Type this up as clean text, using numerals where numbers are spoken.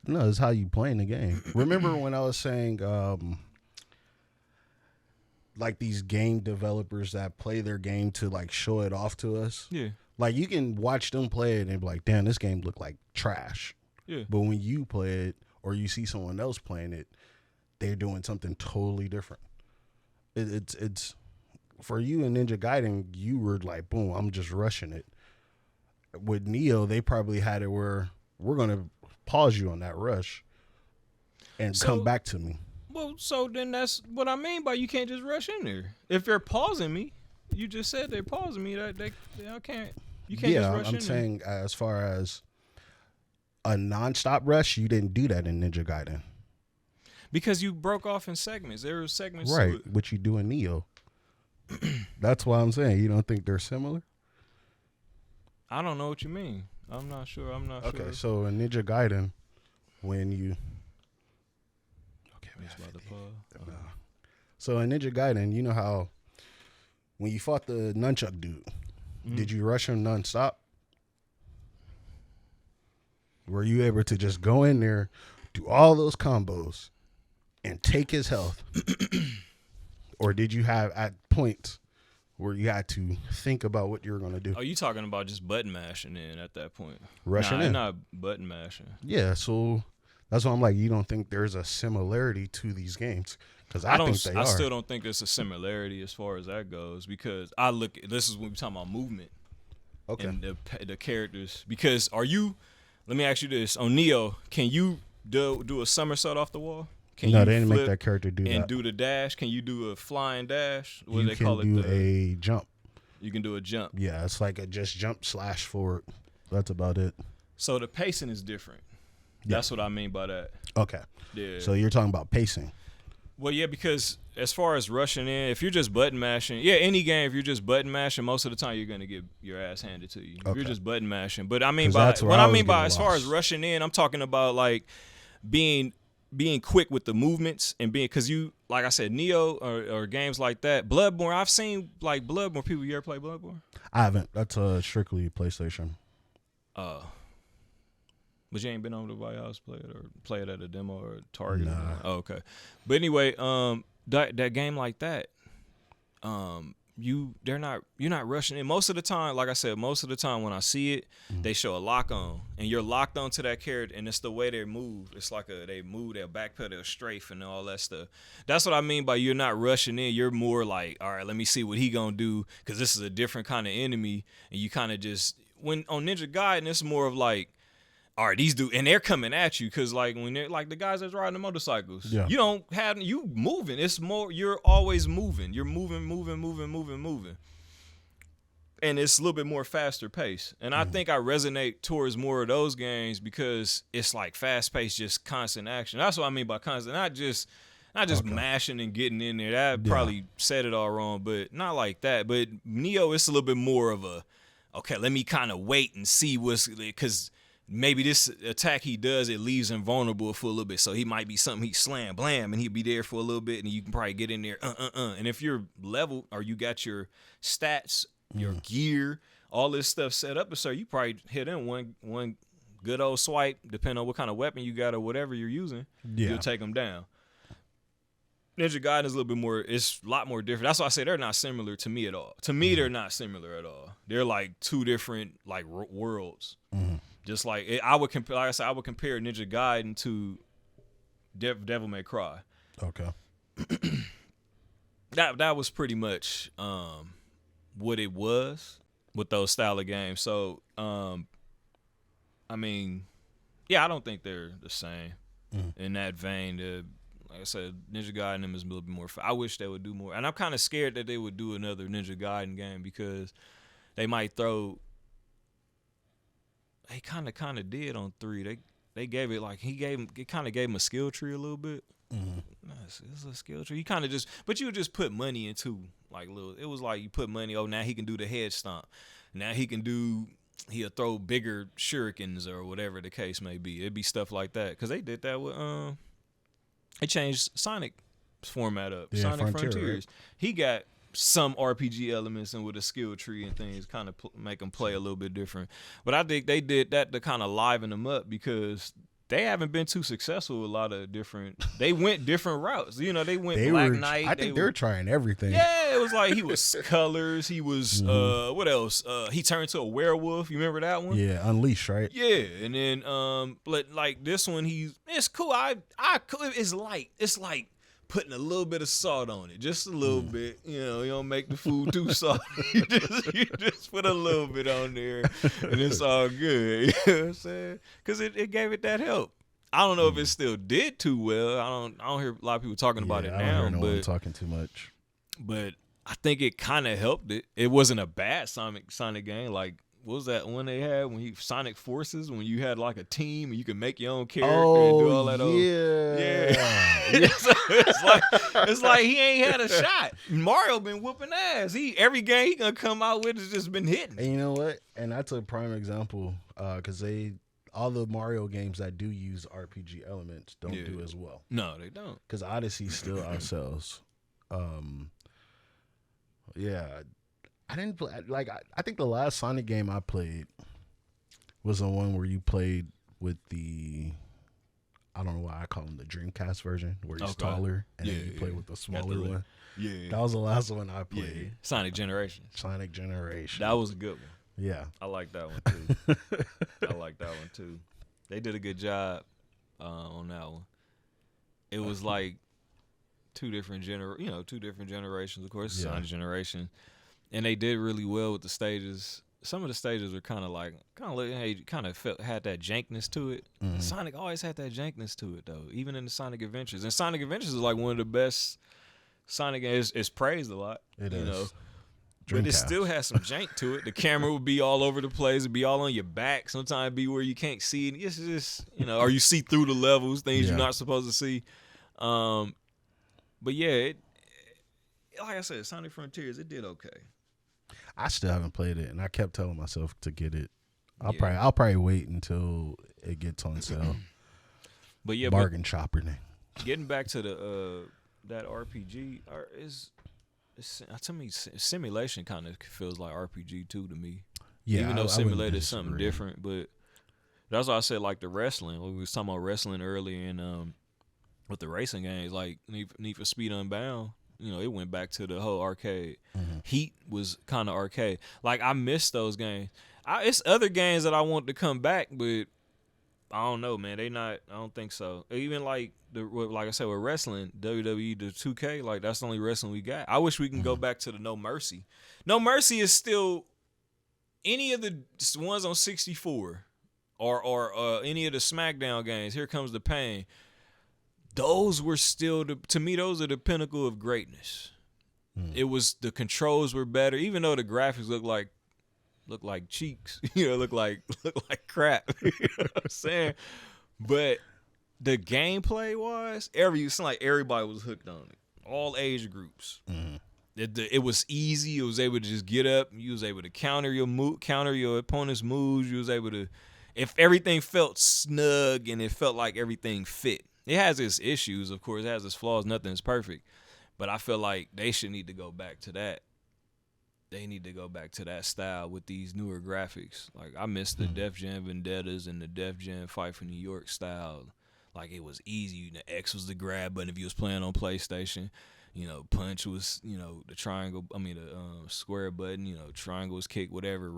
No, it's how you playing the game. Remember when I was saying, like these game developers that play their game to like show it off to us? Yeah. Like you can watch them play it and be like, damn, this game look like trash. Yeah. But when you play it or you see someone else playing it, they're doing something totally different. It's for you in Ninja Gaiden, you were like, boom, I'm just rushing it. With Neo, they probably had it where we're gonna pause you on that rush and come back to me. Well, so then that's what I mean by you can't just rush in there. If they're pausing me, you just said they're pausing me. That they can't. You can't just rush in I'm saying as far as a nonstop rush, you didn't do that in Ninja Gaiden. Because you broke off in segments. There were segments. Right, what you do in Neo. That's why I'm saying you don't think they're similar? I don't know what you mean. I'm not sure. sure. Okay, so in Ninja Gaiden, when you... Okay, we about to pause. No. So in Ninja Gaiden, you know how when you fought the nunchuck dude, did you rush him nonstop? Were you able to just go in there, do all those combos, and take his health? Or did you have at points where you had to think about what you were going to do? Oh, you talking about just button mashing in at that point? Rushing in? Not button mashing. Yeah, so that's why I'm like, you don't think there's a similarity to these games? Because I think they are. I still don't think there's a similarity as far as that goes, because this is when we're talking about movement. Okay. And the characters. Because let me ask you this. On Neo, can you do a somersault off the wall? Can no, you they didn't flip make that character do and that. do the dash? Can you do a flying dash? What You do they call it? can do a jump. You can do a jump. Yeah, it's like a just jump / forward. That's about it. So the pacing is different. Yeah. That's what I mean by that. Okay. Yeah. So you're talking about pacing. Well, yeah, because as far as rushing in, if you're just button mashing, any game, if you're just button mashing, most of the time you're going to get your ass handed to you. If you're just button mashing. But I mean, as far as rushing in, I'm talking about like being quick with the movements and because you, like I said, Neo or games like that. Bloodborne, I've seen like Bloodborne people. You ever play Bloodborne? I haven't. That's strictly PlayStation. But you ain't been on the Vios play it or play it at a demo or Target? Nah. Oh, okay. But anyway, that game like that, you're not rushing in. Most of the time, like I said, when I see it, they show a lock on, and you're locked onto that character, and it's the way they move. It's like they move, they'll backpedal, they'll strafe, and all that stuff. That's what I mean by you're not rushing in. You're more like, all right, let me see what he gonna do, because this is a different kind of enemy, and you kind of just when on Ninja Gaiden, it's more of like, all right, these dudes, and they're coming at you, because like when they're like the guys that's riding the motorcycles, you don't have you moving. It's more you're always moving. You're moving, and it's a little bit more faster pace. And I think I resonate towards more of those games because it's like fast paced, just constant action. That's what I mean by constant, not just mashing and getting in there. That probably said it all wrong, but not like that. But Neo, it's a little bit more of a okay. Let me kind of wait and see because. Maybe this attack he does, it leaves him vulnerable for a little bit. So he might be something he slam, blam, and he'll be there for a little bit, and you can probably get in there, And if you're level or you got your stats, your gear, all this stuff set up, so you probably hit in one good old swipe, depending on what kind of weapon you got or whatever you're using, you'll take them down. Ninja Gaiden is a little bit more, it's a lot more different. That's why I say they're not similar to me at all. To me, they're not similar at all. They're like two different like worlds. Just like I would compare Ninja Gaiden to Devil May Cry. Okay. That was pretty much what it was with those style of games. So I mean, I don't think they're the same in that vein. Like I said, Ninja Gaiden is a little bit more. I wish they would do more, and I'm kind of scared that they would do another Ninja Gaiden game because they might throw. They kind of did on 3. They gave it like it kind of gave him a skill tree a little bit. It's a skill tree. You kind of but you would just put money into like little. It was like you put money. Oh, now he can do the head stomp. Now he'll throw bigger shurikens or whatever the case may be. It'd be stuff like that because they did that with They changed Sonic's format up. Sonic Frontiers. Right? He got some RPG elements and with a skill tree and things kind of make them play a little bit different. But I think they did that to kind of liven them up because they haven't been too successful with a lot of different. They went different routes. You know, they went They Black were. Knight. I think they're trying everything. Yeah, it was like he was Colors. He was what else? He turned to a werewolf. You remember that one? Yeah, Unleashed, right? Yeah, and then but like this one, it's cool. It's like putting a little bit of salt on it, just a little bit. You know, you don't make the food too salty. you just put a little bit on there, and it's all good. You know what I'm saying? Because it gave it that help. I don't know if it still did too well. I don't hear a lot of people talking about it I now. don't hear no one talking too much. But I think it kind of helped it. It wasn't a bad Sonic game. Like, what was that one they had when Sonic Forces, when you had like a team and you could make your own character and do all that? Yeah. So it's like he ain't had a shot. Mario been whooping ass. Every game he gonna come out with has just been hitting. And you know what? And that's a prime example because all the Mario games that do use RPG elements don't do as well. No, they don't. Because Odyssey still outsells. Yeah, I didn't play. Like I think the last Sonic game I played was the one where you played with the. I don't know why I call him the Dreamcast version, where he's taller, and then you play with the smaller one. Yeah, that was the last one I played. Yeah. Sonic Generations. That was a good one. Yeah, I like that one too. They did a good job on that one. It was like two different generations, of course, Sonic generation, and they did really well with the stages. Some of the stages were kind of had that jankness to it. Mm-hmm. Sonic always had that jankness to it though, even in the Sonic Adventures. And Sonic Adventures is like one of the best Sonic games. It's praised a lot. It is. But it still has some jank to it. The camera would be all over the place. It'd be all on your back. Sometimes it'd be where you can't see. And it's just, or you see through the levels, things you're not supposed to see. But yeah, like I said, Sonic Frontiers, it did okay. I still haven't played it, and I kept telling myself to get it. I'll probably wait until it gets on sale. But yeah, bargain shopper thing. Getting back to the that RPG to me, simulation kind of feels like RPG too to me. Yeah, even though simulated is something different, but that's why I said like the wrestling. We was talking about wrestling earlier, and with the racing games like Need for Speed Unbound. It went back to the whole arcade. Mm-hmm. Heat was kind of arcade. Like, I miss those games. It's other games that I want to come back, but I don't know, man. I don't think so. Even like I said with wrestling, WWE, the 2K, like that's the only wrestling we got. I wish we can go back to the No Mercy. No Mercy is still any of the ones on 64 or any of the SmackDown games. Here Comes the Pain. Those were still to me. Those are the pinnacle of greatness. It was the controls were better, even though the graphics look like cheeks. Look like crap. You know what I'm saying? But the gameplay wise, it seemed like everybody was hooked on it. All age groups. Mm-hmm. It was easy. You was able to just get up. You was able to counter your opponent's moves. You was able to, if everything felt snug and it felt like everything fit. It has its issues, of course. It has its flaws. Nothing is perfect. But I feel like they should need to go back to that. They need to go back to that style with these newer graphics. Like, I miss the Def Jam Vendettas and the Def Jam Fight for New York style. Like, it was easy. The X was the grab button if you was playing on PlayStation. Punch was, the triangle, the square button, triangle was kick, whatever.